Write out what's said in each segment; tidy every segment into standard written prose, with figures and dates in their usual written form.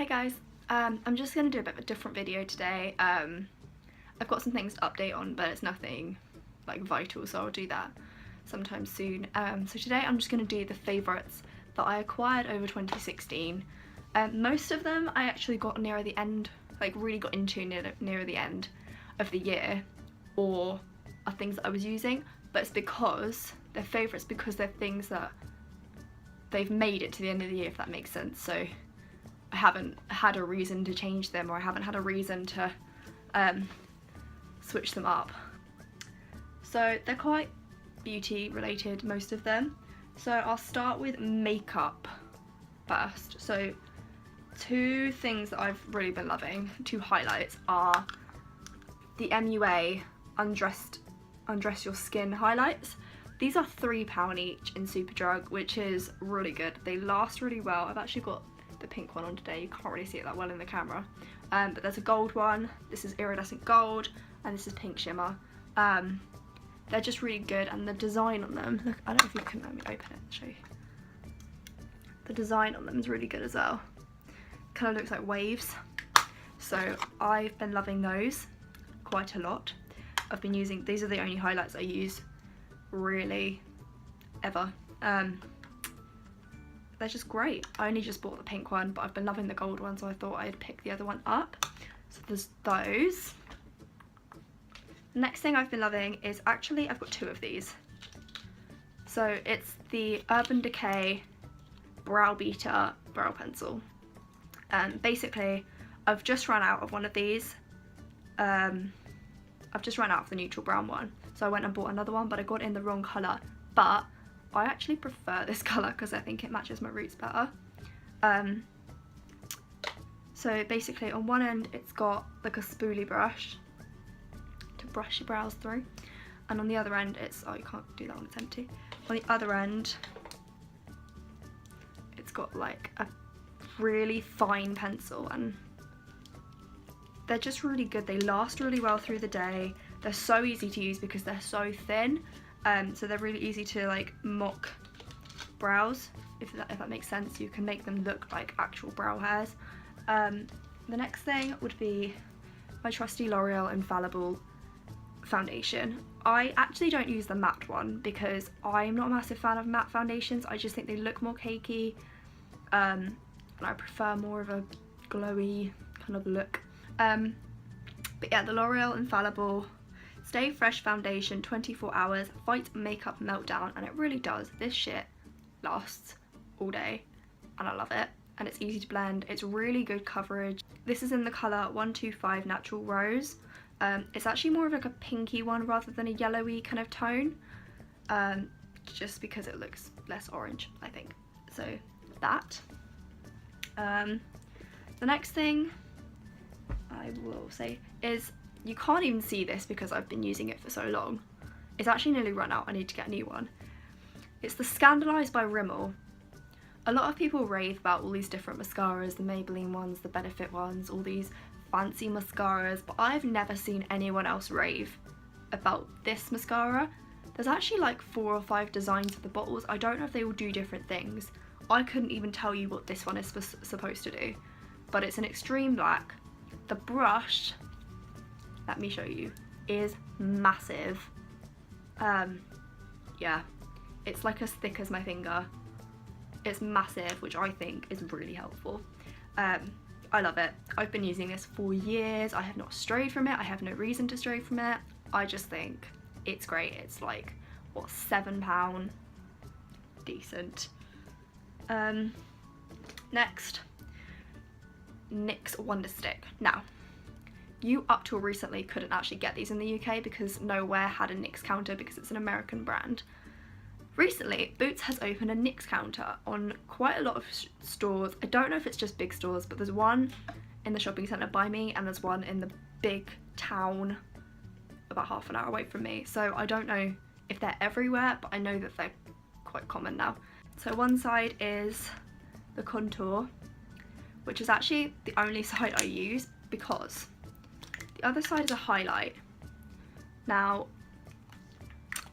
Hi guys, I'm just going to do a bit of a different video today. I've got some things to update on, but it's nothing like vital, so I'll do that sometime soon. So today I'm just going to do the favourites that I acquired over 2016. Most of them I actually got near the end, like really got into near the end of the year, or are things that I was using, but it's because they're favourites because they're things that they've made it to the end of the year, if that makes sense. So I haven't had a reason to change them, or I haven't had a reason to switch them up. So they're quite beauty related, most of them. So I'll start with makeup first. So two things that I've really been loving, two highlights, are the MUA Undress Your Skin highlights. These are £3 each in Superdrug, which is really good. They last really well. I've actually got the pink one on today. You can't really see it that well in the camera, but there's a gold one. This is iridescent gold, and this is pink shimmer. They're just really good, and the design on them, look, I don't know if you can, let me open it and show you. The design on them is really good as well. Kind of looks like waves. So I've been loving those quite a lot. I've been using, these are the only highlights I use really ever. They're just great. I only just bought the pink one, but I've been loving the gold one, so I thought I'd pick the other one up. So there's those. Next thing I've been loving is, actually I've got two of these. So it's the Urban Decay Brow Beater Brow Pencil. Basically I've just run out of one of these. I've just run out of the neutral brown one, so I went and bought another one, but I got it in the wrong colour. But I actually prefer this colour because I think it matches my roots better. So basically on one end it's got like a spoolie brush to brush your brows through, and on the other end it's, oh, you can't do that when it's empty. On the other end it's got like a really fine pencil, and they're just really good. They last really well through the day. They're so easy to use because they're so thin. So they're really easy to like mock brows, if that makes sense. You can make them look like actual brow hairs. The next thing would be my trusty L'Oreal Infallible foundation. I actually don't use the matte one because I'm not a massive fan of matte foundations. I just think they look more cakey, and I prefer more of a glowy kind of look. But yeah, the L'Oreal Infallible Stay Fresh Foundation 24 hours, fight makeup meltdown, and it really does. This shit lasts all day, and I love it, and it's easy to blend. It's really good coverage. This is in the colour 125 Natural Rose. It's actually more of like a pinky one rather than a yellowy kind of tone, just because it looks less orange, I think. So that. The next thing I will say is, you can't even see this because I've been using it for so long. It's actually nearly run out. I need to get a new one. It's the Scandalised by Rimmel. A lot of people rave about all these different mascaras, the Maybelline ones, the Benefit ones, all these fancy mascaras, but I've never seen anyone else rave about this mascara. There's actually like 4 or 5 designs of the bottles. I don't know if they all do different things. I couldn't even tell you what this one is supposed to do, but it's an extreme black. The brush, let me show you, is massive. Yeah, it's like as thick as my finger. It's massive, which I think is really helpful. I love it. I've been using this for years. I have not strayed from it. I have no reason to stray from it. I just think it's great. It's like, what, £7? Decent. Next, NYX Wonder Stick. Now, you up till recently couldn't actually get these in the UK because nowhere had a NYX counter because it's an American brand. Recently, Boots has opened a NYX counter on quite a lot of stores. I don't know if it's just big stores, but there's one in the shopping centre by me, and there's one in the big town about half an hour away from me. So I don't know if they're everywhere, but I know that they're quite common now. So one side is the contour, which is actually the only side I use because the other side is a highlight. Now,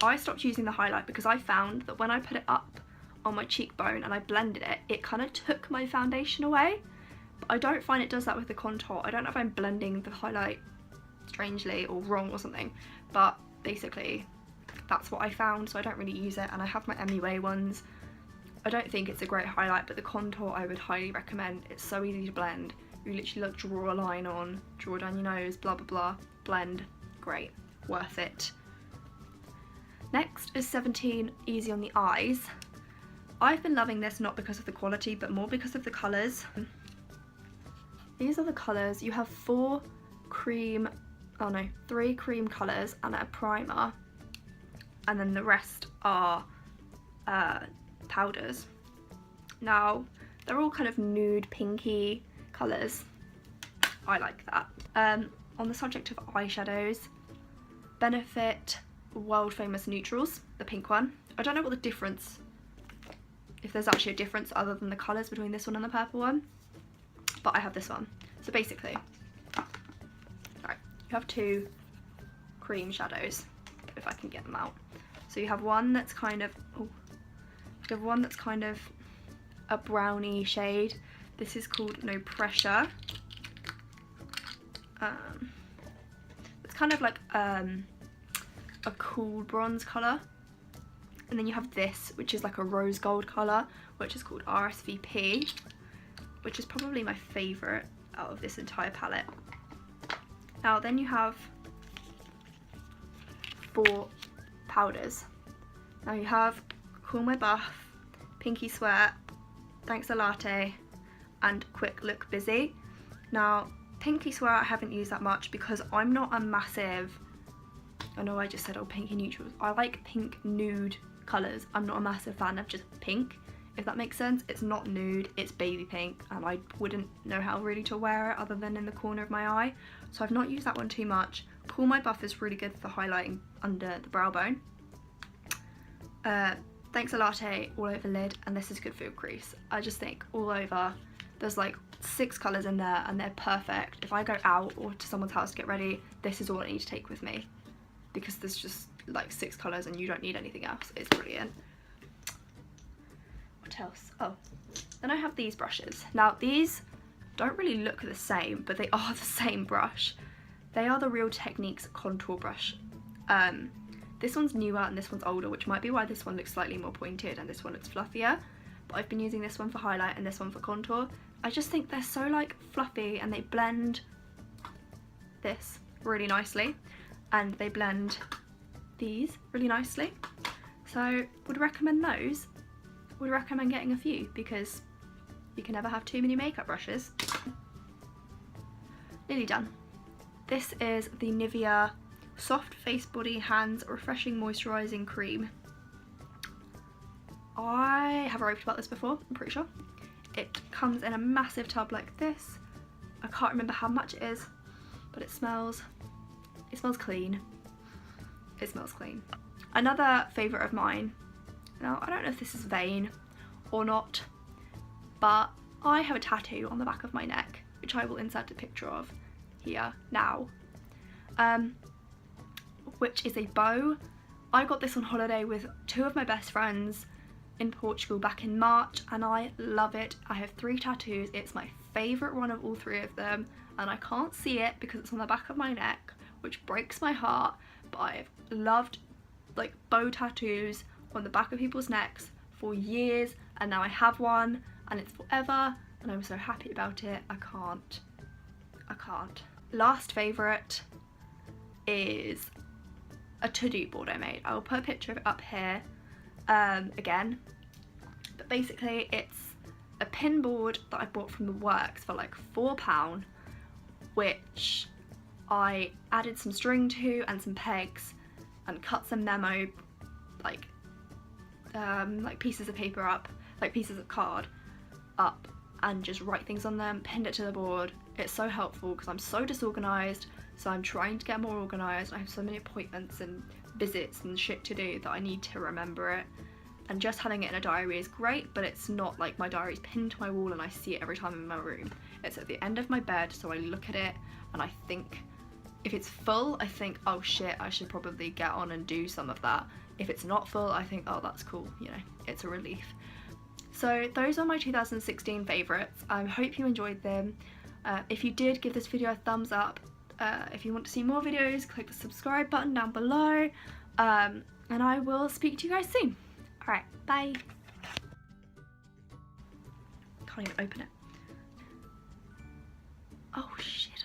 I stopped using the highlight because I found that when I put it up on my cheekbone and I blended it, it kind of took my foundation away. I don't find it does that with the contour. I don't know if I'm blending the highlight strangely or wrong or something, but basically that's what I found, so I don't really use it. And I have my MUA ones. I don't think it's a great highlight, but the contour I would highly recommend. It's so easy to blend. You literally like draw a line on, draw down your nose, blah blah blah, blend, great, worth it. Next is 17 Easy on the Eyes. I've been loving this not because of the quality, but more because of the colours. These are the colours. You have 3 cream colours and a primer, and then the rest are powders. Now, they're all kind of nude pinky colours. I like that. On the subject of eyeshadows, Benefit World Famous Neutrals, the pink one. I don't know what the difference, if there's actually a difference other than the colours between this one and the purple one, but I have this one. So basically, right, you have 2 cream shadows, if I can get them out. So you have one that's kind of, a brownie shade. This is called No Pressure. It's kind of like a cool bronze colour. And then you have this, which is like a rose gold colour, which is called RSVP, which is probably my favourite out of this entire palette. Now then you have 4 powders. Now you have Cool My Buff, Pinky Sweat, Thanks a Latte, and Quick Look Busy. Now Pinky Sweat I haven't used that much because I'm not a massive, I know I just said, oh, pinky neutrals. I like pink nude colours. I'm not a massive fan of just pink, if that makes sense. It's not nude, it's baby pink, and I wouldn't know how really to wear it other than in the corner of my eye. So I've not used that one too much. Cool My Buff is really good for highlighting under the brow bone. Thanks a Latte all over lid, and this is good for your crease. I just think all over, there's like 6 colours in there and they're perfect. If I go out or to someone's house to get ready, this is all I need to take with me, because there's just like 6 colours and you don't need anything else. It's brilliant. What else? Oh, then I have these brushes. Now these don't really look the same, but they are the same brush. They are the Real Techniques contour brush. This one's newer and this one's older, which might be why this one looks slightly more pointed and this one looks fluffier. But I've been using this one for highlight and this one for contour. I just think they're so like fluffy, and they blend this really nicely, and they blend these really nicely. So would recommend those. Would recommend getting a few, because you can never have too many makeup brushes. Nearly done. This is the Nivea Soft Face Body Hands Refreshing Moisturising Cream. I have raved about this before, I'm pretty sure. It comes in a massive tub like this. I can't remember how much it is, but it smells clean. It smells clean. Another favourite of mine, now I don't know if this is vain or not, but I have a tattoo on the back of my neck, which I will insert a picture of here now, which is a bow. I got this on holiday with 2 of my best friends in Portugal back in March, and I love it. I have 3 tattoos. It's my favourite one of all 3 of them, and I can't see it because it's on the back of my neck, which breaks my heart, but I've loved like bow tattoos on the back of people's necks for years, and now I have one and it's forever, and I'm so happy about it. I can't. Last favourite is a to-do board I made. I will put a picture of it up here again, but basically it's a pin board that I bought from the works for like £4, which I added some string to and some pegs and cut some memo like pieces of paper up, like pieces of card up, and just write things on them, pinned it to the board. It's so helpful because I'm so disorganised, so I'm trying to get more organised. I have so many appointments and visits and shit to do that I need to remember it, and just having it in a diary is great, but it's not like my diary's pinned to my wall and I see it every time I'm in my room. It's at the end of my bed, so I look at it and I think, if it's full, I think, oh shit, I should probably get on and do some of that. If it's not full, I think, oh, that's cool, you know, it's a relief. So those are my 2016 favourites. I hope you enjoyed them. If you did, give this video a thumbs up. If you want to see more videos, click the subscribe button down below. And I will speak to you guys soon. Alright, bye. Can't even open it. Oh shit,